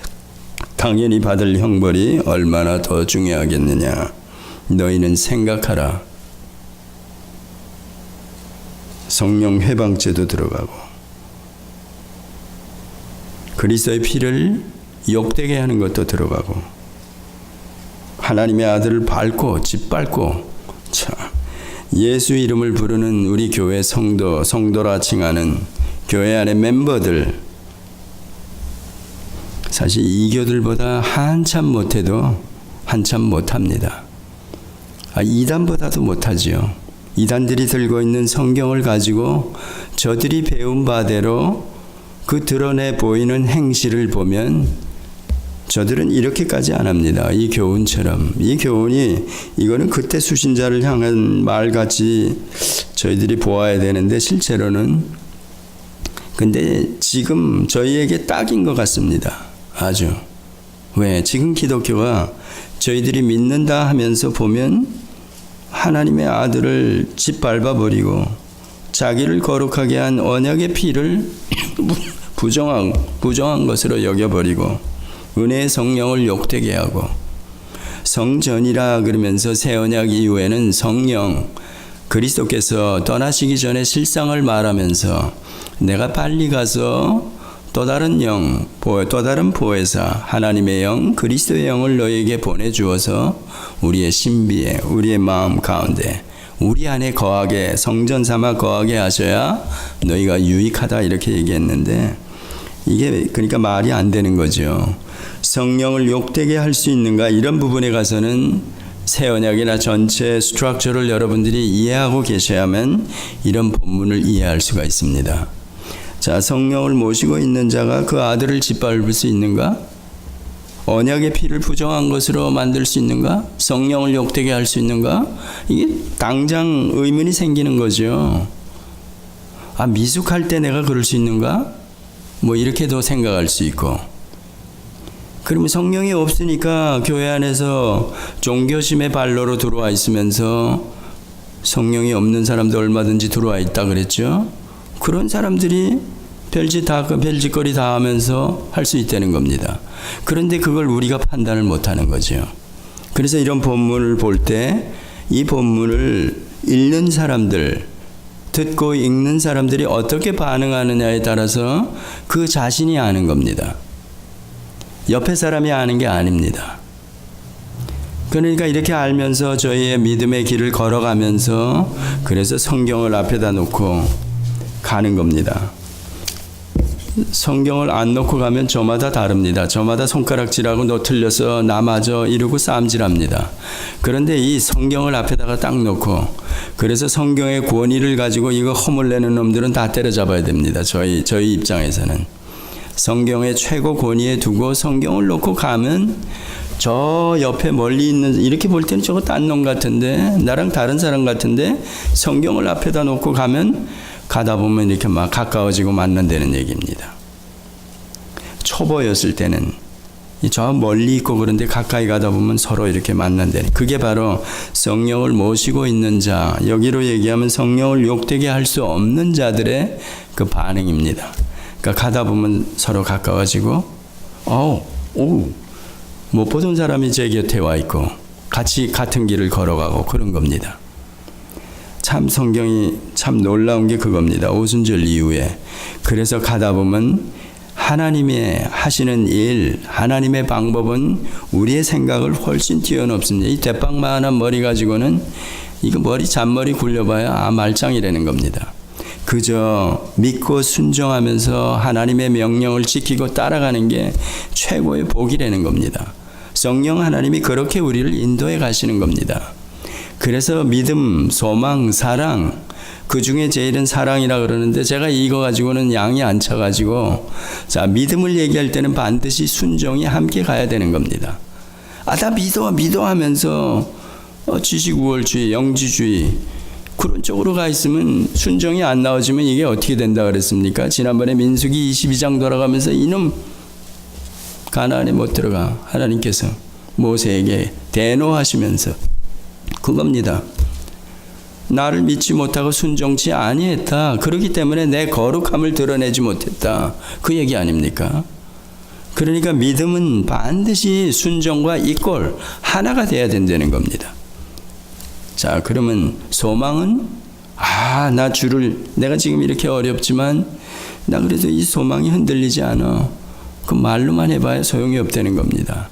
당연히 받을 형벌이 얼마나 더 중요하겠느냐. 너희는 생각하라. 성령 회방죄도 들어가고 그리스도의 피를 욕되게 하는 것도 들어가고 하나님의 아들을 밟고 짓밟고 예수 이름을 부르는 우리 교회 성도라 칭하는 교회 안의 멤버들 사실 이교들보다 한참 못해도 한참 못합니다. 이단보다도 못하지요. 이단들이 들고 있는 성경을 가지고 저들이 배운 바대로 그 드러내 보이는 행실을 보면 저들은 이렇게까지 안 합니다. 이 교훈처럼. 이 교훈이 이거는 그때 수신자를 향한 말같이 저희들이 보아야 되는데 실제로는 근데 지금 저희에게 딱인 것 같습니다. 아주. 왜? 지금 기독교가 저희들이 믿는다 하면서 보면 하나님의 아들을 짓밟아버리고 자기를 거룩하게 한 언약의 피를 부정한 것으로 여겨버리고 은혜의 성령을 욕되게 하고 성전이라 그러면서 새 언약 이후에는 성령 그리스도께서 떠나시기 전에 실상을 말하면서 내가 빨리 가서 또 다른 영, 또 다른 보혜사 하나님의 영 그리스도의 영을 너희에게 보내주어서 우리의 신비에 우리의 마음 가운데 우리 안에 거하게 성전 삼아 거하게 하셔야 너희가 유익하다 이렇게 얘기했는데 이게 그러니까 말이 안 되는 거죠. 성령을 욕되게 할 수 있는가 이런 부분에 가서는 새 언약이나 전체 스트럭처를 여러분들이 이해하고 계셔야만 이런 본문을 이해할 수가 있습니다. 자, 성령을 모시고 있는 자가 그 아들을 짓밟을 수 있는가? 언약의 피를 부정한 것으로 만들 수 있는가? 성령을 욕되게 할 수 있는가? 이게 당장 의문이 생기는 거죠. 미숙할 때 내가 그럴 수 있는가? 뭐 이렇게도 생각할 수 있고. 그러면 성령이 없으니까 교회 안에서 종교심의 발로로 들어와 있으면서 성령이 없는 사람도 얼마든지 들어와 있다 그랬죠. 그런 사람들이 별짓거리 다 하면서 할 수 있다는 겁니다. 그런데 그걸 우리가 판단을 못하는 거죠. 그래서 이런 본문을 볼 때 이 본문을 읽는 사람들, 듣고 읽는 사람들이 어떻게 반응하느냐에 따라서 그 자신이 아는 겁니다. 옆에 사람이 아는 게 아닙니다. 그러니까 이렇게 알면서 저희의 믿음의 길을 걸어가면서 그래서 성경을 앞에다 놓고 가는 겁니다. 성경을 안 놓고 가면 저마다 다릅니다. 저마다 손가락질하고 너 틀려서 나 맞아 이러고 싸움질합니다. 그런데 이 성경을 앞에다가 딱 놓고, 그래서 성경의 권위를 가지고 이거 허물내는 놈들은 다 때려잡아야 됩니다. 저희 입장에서는 성경의 최고 권위에 두고 성경을 놓고 가면, 저 옆에 멀리 있는, 이렇게 볼 때는 저거 딴 놈 같은데, 나랑 다른 사람 같은데, 성경을 앞에다 놓고 가면 가다 보면 이렇게 막 가까워지고 만난다는 얘기입니다. 초보였을 때는 저 멀리 있고 그런데 가까이 가다 보면 서로 이렇게 만난다는, 그게 바로 성령을 모시고 있는 자, 여기로 얘기하면 성령을 욕되게 할 수 없는 자들의 그 반응입니다. 그러니까 가다 보면 서로 가까워지고, 못 보던 사람이 제 곁에 와 있고 같이 같은 길을 걸어가고 그런 겁니다. 참 성경이 참 놀라운 게 그겁니다. 오순절 이후에. 그래서 가다 보면 하나님의 하시는 일, 하나님의 방법은 우리의 생각을 훨씬 뛰어넘습니다. 이 대빵만한 머리 가지고는 이거 잔머리 굴려봐야 말짱이라는 겁니다. 그저 믿고 순종하면서 하나님의 명령을 지키고 따라가는 게 최고의 복이라는 겁니다. 성령 하나님이 그렇게 우리를 인도해 가시는 겁니다. 그래서 믿음, 소망, 사랑, 그 중에 제일은 사랑이라 그러는데, 제가 이거 가지고는 양이 안 차가지고, 자, 믿음을 얘기할 때는 반드시 순종이 함께 가야 되는 겁니다. 다 믿어 하면서 지식 우월주의, 영지주의 그런 쪽으로 가 있으면 순종이 안 나오지면 이게 어떻게 된다 그랬습니까? 지난번에 민수기 22장 돌아가면서 이놈 가나안에 못 들어가, 하나님께서 모세에게 대노하시면서 그겁니다. 나를 믿지 못하고 순종치 아니했다. 그렇기 때문에 내 거룩함을 드러내지 못했다. 그 얘기 아닙니까? 그러니까 믿음은 반드시 순종과 이꼴 하나가 돼야 된다는 겁니다. 자, 그러면 소망은 나 내가 지금 이렇게 어렵지만 나 그래도 이 소망이 흔들리지 않아. 그 말로만 해봐야 소용이 없다는 겁니다.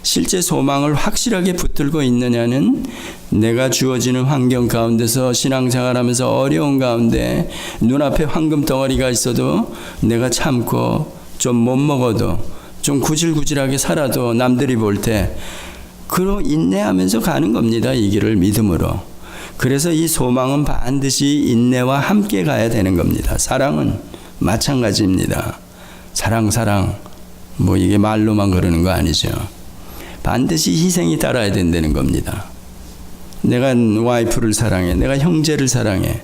실제 소망을 확실하게 붙들고 있느냐는 내가 주어지는 환경 가운데서 신앙생활하면서 어려운 가운데 눈앞에 황금 덩어리가 있어도 내가 참고 좀 못 먹어도 좀 구질구질하게 살아도 남들이 볼 때 그로 인내하면서 가는 겁니다. 이 길을 믿음으로. 그래서 이 소망은 반드시 인내와 함께 가야 되는 겁니다. 사랑은 마찬가지입니다. 사랑 뭐 이게 말로만 그러는 거 아니죠. 반드시 희생이 따라야 된다는 겁니다. 내가 와이프를 사랑해, 내가 형제를 사랑해,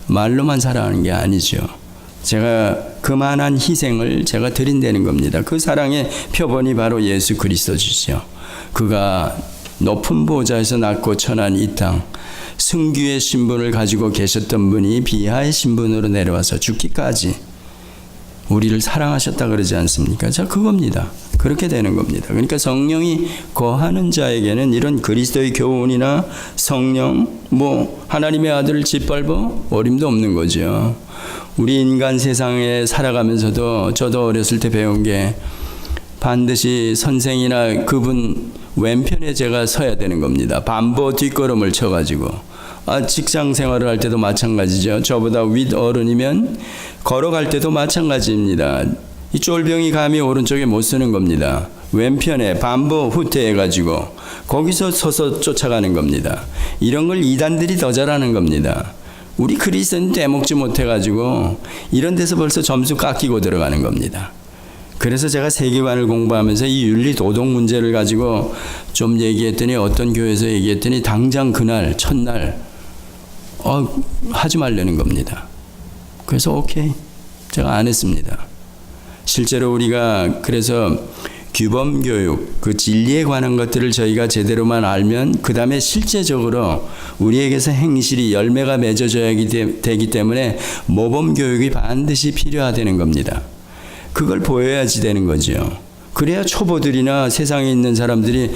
말로만 사랑하는 게 아니죠. 제가 그만한 희생을 제가 드린다는 겁니다. 그 사랑의 표본이 바로 예수 그리스도시죠. 그가 높은 보좌에서 낮고 천한 이 땅, 승귀의 신분을 가지고 계셨던 분이 비하의 신분으로 내려와서 죽기까지 우리를 사랑하셨다 그러지 않습니까? 자, 그겁니다. 그렇게 되는 겁니다. 그러니까 성령이 거하는 자에게는 이런 그리스도의 교훈이나 성령, 하나님의 아들을 짓밟아 어림도 없는 거죠. 우리 인간 세상에 살아가면서도 저도 어렸을 때 배운 게 반드시 선생이나 그분 왼편에 제가 서야 되는 겁니다. 반보 뒷걸음을 쳐가지고. 직장 생활을 할 때도 마찬가지죠. 저보다 윗 어른이면 걸어갈 때도 마찬가지입니다. 이 쫄병이 감히 오른쪽에 못 서는 겁니다. 왼편에 반보 후퇴해가지고 거기서 서서 쫓아가는 겁니다. 이런 걸 이단들이 더 잘하는 겁니다. 우리 그리스도는 떼먹지 못해가지고 이런 데서 벌써 점수 깎이고 들어가는 겁니다. 그래서 제가 세계관을 공부하면서 이 윤리 도덕 문제를 가지고 좀 얘기했더니, 어떤 교회에서 얘기했더니 당장 그날 첫날 하지 말라는 겁니다. 그래서 오케이, 제가 안 했습니다. 실제로 우리가 그래서 규범교육, 그 진리에 관한 것들을 저희가 제대로만 알면 그 다음에 실제적으로 우리에게서 행실이 열매가 맺어져야 되기 때문에 모범교육이 반드시 필요하다는 겁니다. 그걸 보여야지 되는 거죠. 그래야 초보들이나 세상에 있는 사람들이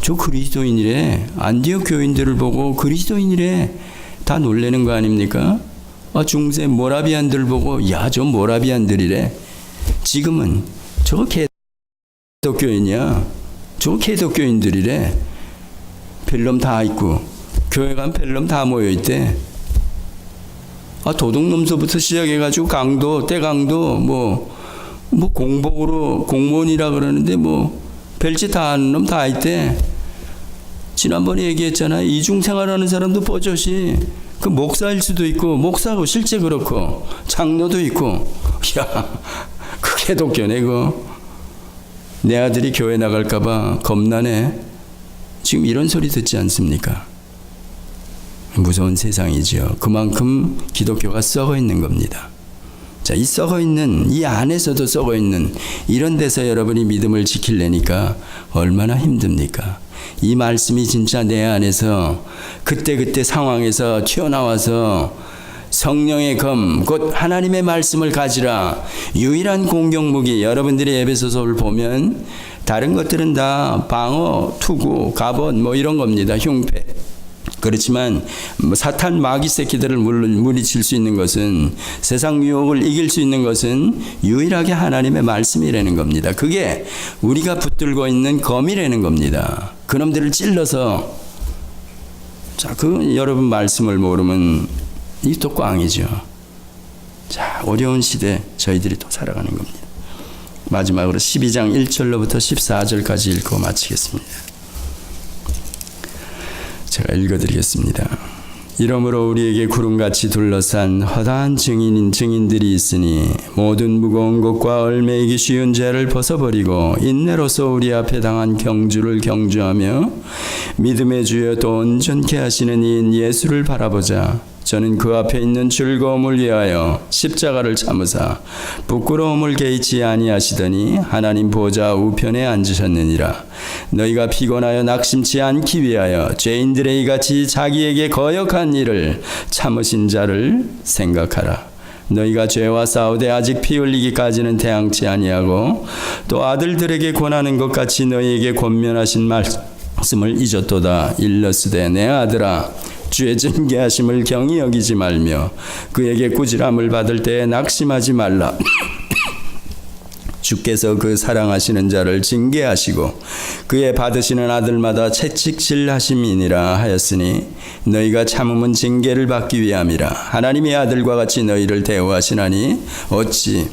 저 그리스도인이래, 안디옥 교인들을 보고 그리스도인이래 다 놀라는 거 아닙니까? 중세 모라비안들 보고 저 모라비안들이래. 지금은 저거 개독교인이야. 저거 개독교인들이래. 별놈 다 있고 교회 가면 별놈 다 모여있대. 도둑놈서부터 시작해가지고 강도, 때강도, 공복으로 공무원이라 그러는데 별짓 다 하는 놈 다 있대. 지난번에 얘기했잖아. 이중생활하는 사람도 버젓이 그 목사일 수도 있고, 목사고 실제 그렇고, 장로도 있고. 야, 그게 독견해, 그거. 내 아들이 교회 나갈까봐 겁나네. 지금 이런 소리 듣지 않습니까? 무서운 세상이죠. 그만큼 기독교가 썩어 있는 겁니다. 자, 이 썩어 있는, 이 안에서도 썩어 있는 이런 데서 여러분이 믿음을 지키려니까 얼마나 힘듭니까? 이 말씀이 진짜 내 안에서 그때 상황에서 튀어나와서 성령의 검, 곧 하나님의 말씀을 가지라. 유일한 공격무기, 여러분들이 에베소서를 보면 다른 것들은 다 방어, 투구, 갑옷 이런 겁니다. 흉패. 그렇지만 사탄 마귀 새끼들을 물리칠 수 있는 것은, 세상 유혹을 이길 수 있는 것은 유일하게 하나님의 말씀이라는 겁니다. 그게 우리가 붙들고 있는 검이라는 겁니다. 그놈들을 찔러서, 자, 여러분 말씀을 모르면 이 또 꽝이죠. 자, 어려운 시대 저희들이 또 살아가는 겁니다. 마지막으로 12장 1절로부터 14절까지 읽고 마치겠습니다. 제가 읽어드리겠습니다. 이러므로 우리에게 구름같이 둘러싼 허다한 증인들이 있으니 모든 무거운 것과 얽매이기 쉬운 죄를 벗어버리고 인내로서 우리 앞에 당한 경주를 경주하며 믿음의 주여 또 온전케 하시는 이인 예수를 바라보자. 저는 그 앞에 있는 즐거움을 위하여 십자가를 참으사 부끄러움을 개의치 아니하시더니 하나님 보좌 우편에 앉으셨느니라. 너희가 피곤하여 낙심치 않기 위하여 죄인들의 이같이 자기에게 거역한 일을 참으신 자를 생각하라. 너희가 죄와 싸우되 아직 피 흘리기까지는 대항치 아니하고 또 아들들에게 권하는 것 같이 너희에게 권면하신 말씀을 잊었도다. 일러스되 내 아들아, 주의 징계하심을 경히 여기지 말며 그에게 꾸지람을 받을 때에 낙심하지 말라. 주께서 그 사랑하시는 자를 징계하시고 그의 받으시는 아들마다 채찍질 하심이니라 하였으니 너희가 참음은 징계를 받기 위함이라. 하나님의 아들과 같이 너희를 대우하시나니 어찌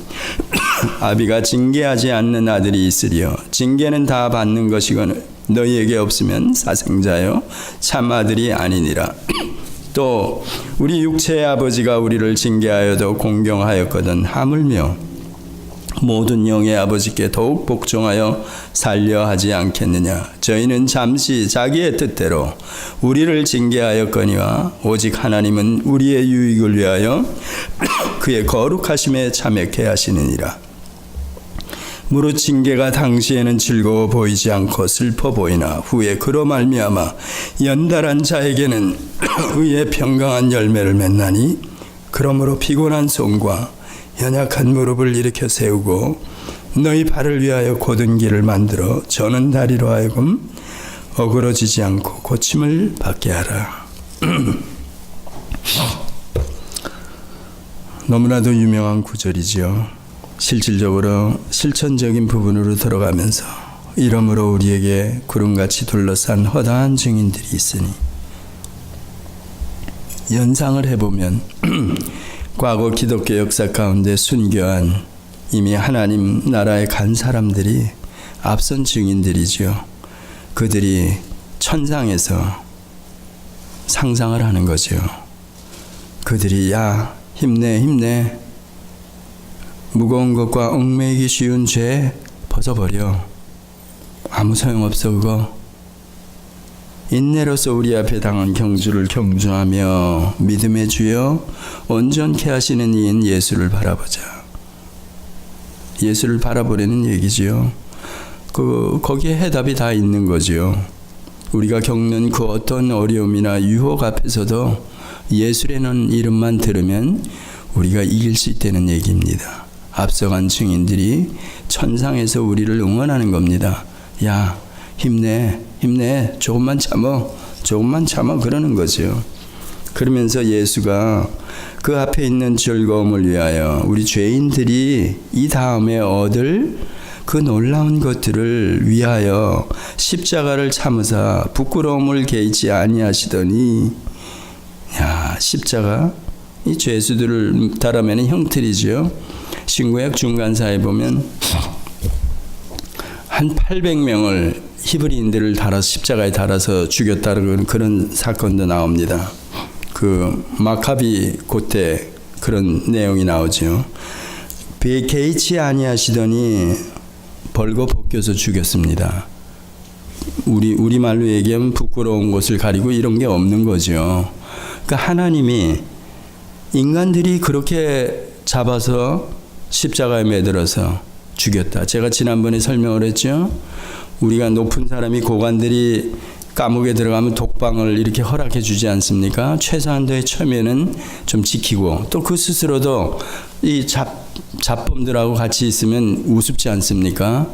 아비가 징계하지 않는 아들이 있으리요. 징계는 다 받는 것이거늘 너희에게 없으면 사생자요 참 아들이 아니니라. 또 우리 육체의 아버지가 우리를 징계하여도 공경하였거든 하물며 모든 영의 아버지께 더욱 복종하여 살려 하지 않겠느냐. 저희는 잠시 자기의 뜻대로 우리를 징계하였거니와 오직 하나님은 우리의 유익을 위하여 그의 거룩하심에 참여케 하시느니라. 무릇 징계가 당시에는 즐거워 보이지 않고 슬퍼 보이나 후에 그로 말미암아 연달한 자에게는 의의 평강한 열매를 맺나니 그러므로 피곤한 손과 연약한 무릎을 일으켜 세우고 너희 발을 위하여 곧은 길을 만들어 저는 다리로 하여금 어그러지지 않고 고침을 받게 하라. 너무나도 유명한 구절이지요. 실질적으로 실천적인 부분으로 들어가면서 이러므로 우리에게 구름같이 둘러싼 허다한 증인들이 있으니, 연상을 해보면 과거 기독교 역사 가운데 순교한 이미 하나님 나라에 간 사람들이 앞선 증인들이죠. 그들이 천상에서 상상을 하는 거죠. 그들이 야 힘내 무거운 것과 얽매이기 쉬운 죄 벗어버려. 아무 소용없어 그거. 인내로서 우리 앞에 당한 경주를 경주하며 믿음의 주여 온전케 하시는 이인 예수를 바라보자. 예수를 바라보라는 얘기지요. 거기에 해답이 다 있는 거지요. 우리가 겪는 그 어떤 어려움이나 유혹 앞에서도 예수라는 이름만 들으면 우리가 이길 수 있다는 얘기입니다. 앞서간 증인들이 천상에서 우리를 응원하는 겁니다. 야 힘내 조금만 참어 그러는 거죠. 그러면서 예수가 그 앞에 있는 즐거움을 위하여 우리 죄인들이 이 다음에 얻을 그 놀라운 것들을 위하여 십자가를 참으사 부끄러움을 개의치 아니하시더니, 야 십자가 이 죄수들을 달아매는 형틀이죠. 신구약 중간사에 보면 한 800명을 히브리인들을 달아서 십자가에 달아서 죽였다는 그런 사건도 나옵니다. 그 마카비 고대 그런 내용이 나오죠. 개의치 아니하시더니 벌거 벗겨서 죽였습니다. 우리말로 얘기하면 부끄러운 것을 가리고 이런 게 없는 거죠. 그러니까 하나님이 인간들이 그렇게 잡아서 십자가에 매달아서 죽였다. 제가 지난번에 설명을 했죠. 우리가 높은 사람이 고관들이 감옥에 들어가면 독방을 이렇게 허락해 주지 않습니까? 최소한도의 처면은 좀 지키고 또 그 스스로도 이 잡범들하고 같이 있으면 우습지 않습니까?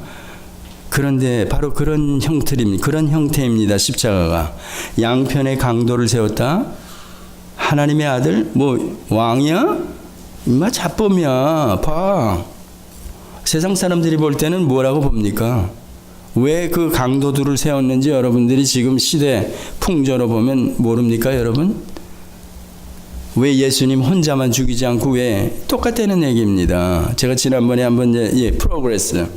그런데 바로 그런 형태입니다. 십자가가 양편에 강도를 세웠다. 하나님의 아들 뭐 왕이야? 임마 잡범이야. 봐. 세상 사람들이 볼 때는 뭐라고 봅니까? 왜 그 강도들을 세웠는지 여러분들이 지금 시대 풍조로 보면 모릅니까, 여러분? 왜 예수님 혼자만 죽이지 않고 왜 똑같다는 얘기입니다. 제가 지난번에 한번 프로그레스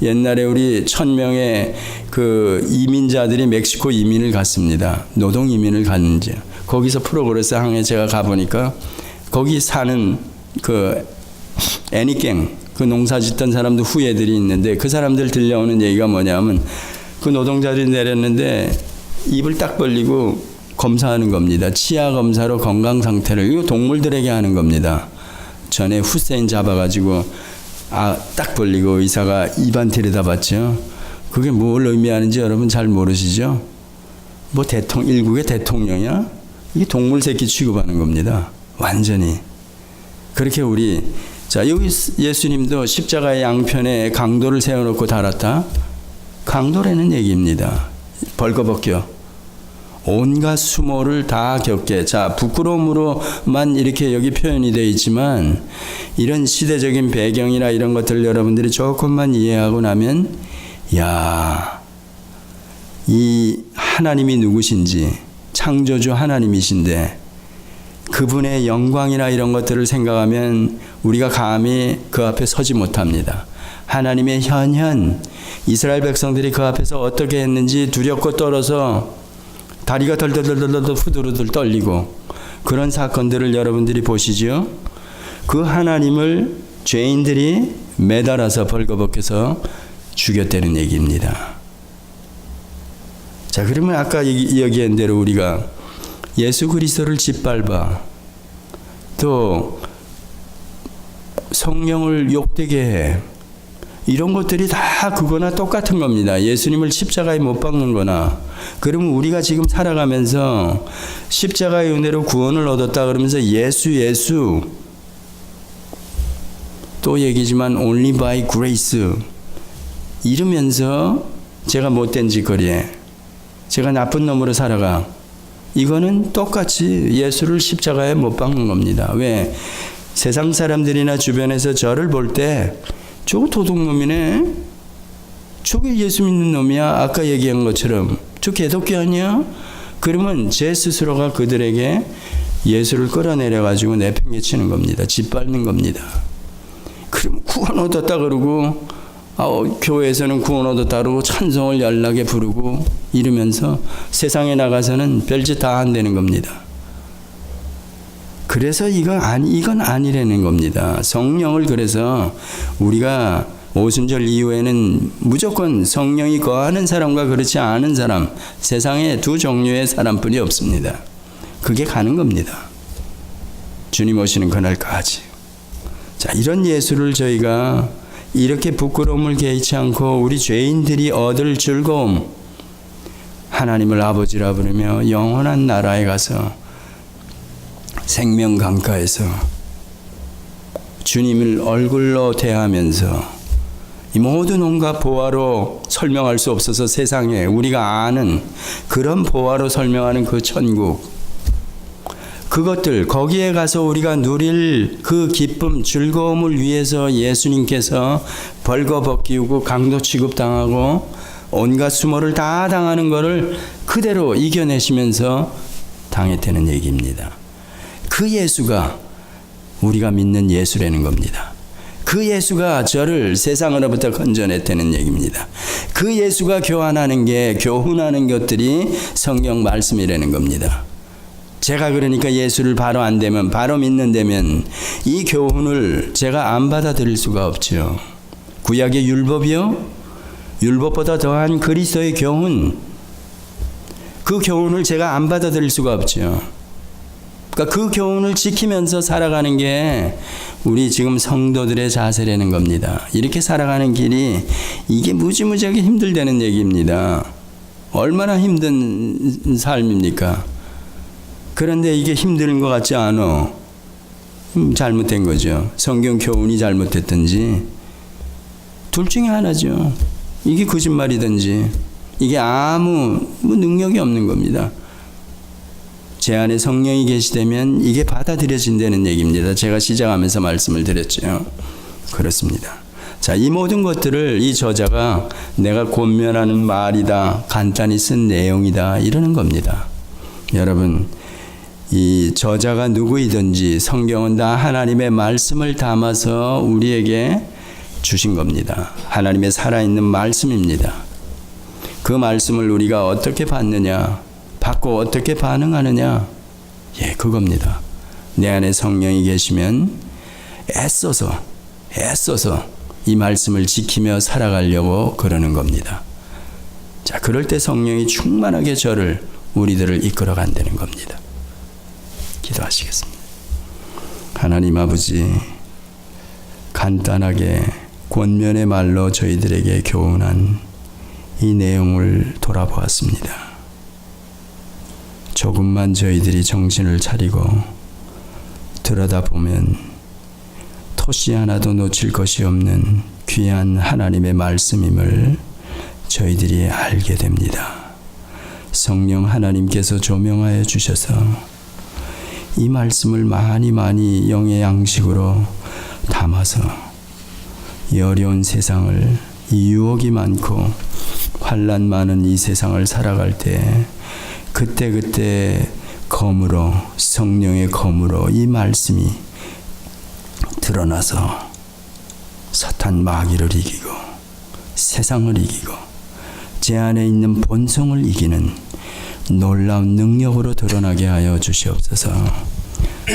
옛날에 우리 1000명의 그 이민자들이 멕시코 이민을 갔습니다. 노동 이민을 갔는지 거기서 프로그레스 항에 제가 가보니까 거기 사는 그 애니갱 그 농사 짓던 사람도 후예들이 있는데 그 사람들 들려오는 얘기가 뭐냐면 그 노동자들이 내렸는데 입을 딱 벌리고 검사하는 겁니다. 치아 검사로 건강 상태를 이거 동물들에게 하는 겁니다. 전에 후세인 잡아가지고 딱 벌리고 의사가 입안 들여다봤죠. 그게 뭘 의미하는지 여러분 잘 모르시죠? 뭐 일국의 대통령이야? 이게 동물 새끼 취급하는 겁니다. 완전히. 그렇게 자, 여기 예수님도 십자가의 양편에 강도를 세워놓고 달았다. 강도라는 얘기입니다. 벌거벗겨. 온갖 수모를 다 겪게. 자, 부끄러움으로만 이렇게 여기 표현이 되어 있지만 이런 시대적인 배경이나 이런 것들 여러분들이 조금만 이해하고 나면 이 하나님이 누구신지 창조주 하나님이신데 그분의 영광이나 이런 것들을 생각하면 우리가 감히 그 앞에 서지 못합니다. 하나님의 현현 이스라엘 백성들이 그 앞에서 어떻게 했는지 두렵고 떨어서 다리가 덜덜덜덜 후들후들 떨리고 그런 사건들을 여러분들이 보시죠. 그 하나님을 죄인들이 매달아서 벌거벗겨서 죽였다는 얘기입니다. 자, 그러면 아까 얘기한 대로 우리가 예수 그리스도를 짓밟아 또 성령을 욕되게 해 이런 것들이 다 그거나 똑같은 겁니다. 예수님을 십자가에 못 박는 거나. 그러면 우리가 지금 살아가면서 십자가의 은혜로 구원을 얻었다 그러면서 예수 또 얘기지만 only by grace 이러면서 제가 못된 짓거리에 제가 나쁜 놈으로 살아가. 이거는 똑같이 예수를 십자가에 못 박는 겁니다. 왜? 세상 사람들이나 주변에서 저를 볼 때 저거 도둑놈이네. 저게 예수 믿는 놈이야. 아까 얘기한 것처럼. 저 개독교 아니야? 그러면 제 스스로가 그들에게 예수를 끌어내려가지고 내팽개치는 겁니다. 짓밟는 겁니다. 그럼 구원 얻었다 그러고 교회에서는 구원 얻었다 그러고 찬송을 연락에 부르고 이러면서 세상에 나가서는 별짓 다 한다는 겁니다. 그래서 이건 아니라는 겁니다. 성령을 그래서 우리가 오순절 이후에는 무조건 성령이 거하는 사람과 그렇지 않은 사람, 세상에 두 종류의 사람뿐이 없습니다. 그게 가는 겁니다. 주님 오시는 그날까지. 자, 이런 예수를 저희가 이렇게 부끄러움을 개의치 않고 우리 죄인들이 얻을 즐거움, 하나님을 아버지라 부르며 영원한 나라에 가서 생명 강가에서 주님을 얼굴로 대하면서 이 모든 온갖 보화로 설명할 수 없어서 세상에 우리가 아는 그런 보화로 설명하는 그 천국, 그것들 거기에 가서 우리가 누릴 그 기쁨 즐거움을 위해서 예수님께서 벌거벗기고 강도 취급당하고 온갖 수모를 다 당하는 것을 그대로 이겨내시면서 당했다는 얘기입니다. 그 예수가 우리가 믿는 예수라는 겁니다. 그 예수가 저를 세상으로부터 건져냈다는 얘기입니다. 그 예수가 교훈하는 것들이 성경 말씀이라는 겁니다. 제가 그러니까 예수를 바로 안 되면, 바로 믿는다면 이 교훈을 제가 안 받아들일 수가 없죠. 구약의 율법이요? 율법보다 더한 그리스도의 교훈, 그 교훈을 제가 안 받아들일 수가 없죠. 그러니까 그 교훈을 지키면서 살아가는 게 우리 지금 성도들의 자세라는 겁니다. 이렇게 살아가는 길이 이게 무지무지하게 힘들다는 얘기입니다. 얼마나 힘든 삶입니까? 그런데 이게 힘든 것 같지 않아. 잘못된 거죠. 성경 교훈이 잘못됐든지 둘 중에 하나죠. 이게 거짓말이든지 이게 아무 능력이 없는 겁니다. 제 안에 성령이 계시다면 이게 받아들여진다는 얘기입니다. 제가 시작하면서 말씀을 드렸죠. 그렇습니다. 자, 이 모든 것들을 이 저자가 내가 권면하는 말이다, 간단히 쓴 내용이다 이러는 겁니다. 여러분, 이 저자가 누구이든지 성경은 다 하나님의 말씀을 담아서 우리에게 주신 겁니다. 하나님의 살아있는 말씀입니다. 그 말씀을 우리가 어떻게 받느냐, 받고 어떻게 반응하느냐, 그겁니다. 내 안에 성령이 계시면 애써서 이 말씀을 지키며 살아가려고 그러는 겁니다. 자, 그럴 때 성령이 충만하게 우리들을 이끌어 간다는 겁니다. 기도하시겠습니다. 하나님 아버지, 간단하게 권면의 말로 저희들에게 교훈한 이 내용을 돌아보았습니다. 조금만 저희들이 정신을 차리고 들여다보면 토시 하나도 놓칠 것이 없는 귀한 하나님의 말씀임을 저희들이 알게 됩니다. 성령 하나님께서 조명하여 주셔서 이 말씀을 많이 영의 양식으로 담아서 이 어려운 세상을, 이 유혹이 많고 환난 많은 이 세상을 살아갈 때 그때 검으로, 성령의 검으로 이 말씀이 드러나서 사탄 마귀를 이기고 세상을 이기고 제 안에 있는 본성을 이기는 놀라운 능력으로 드러나게 하여 주시옵소서.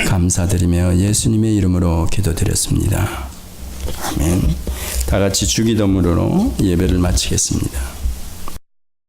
감사드리며 예수님의 이름으로 기도드렸습니다. 아멘. 다 같이 주기도문으로 예배를 마치겠습니다.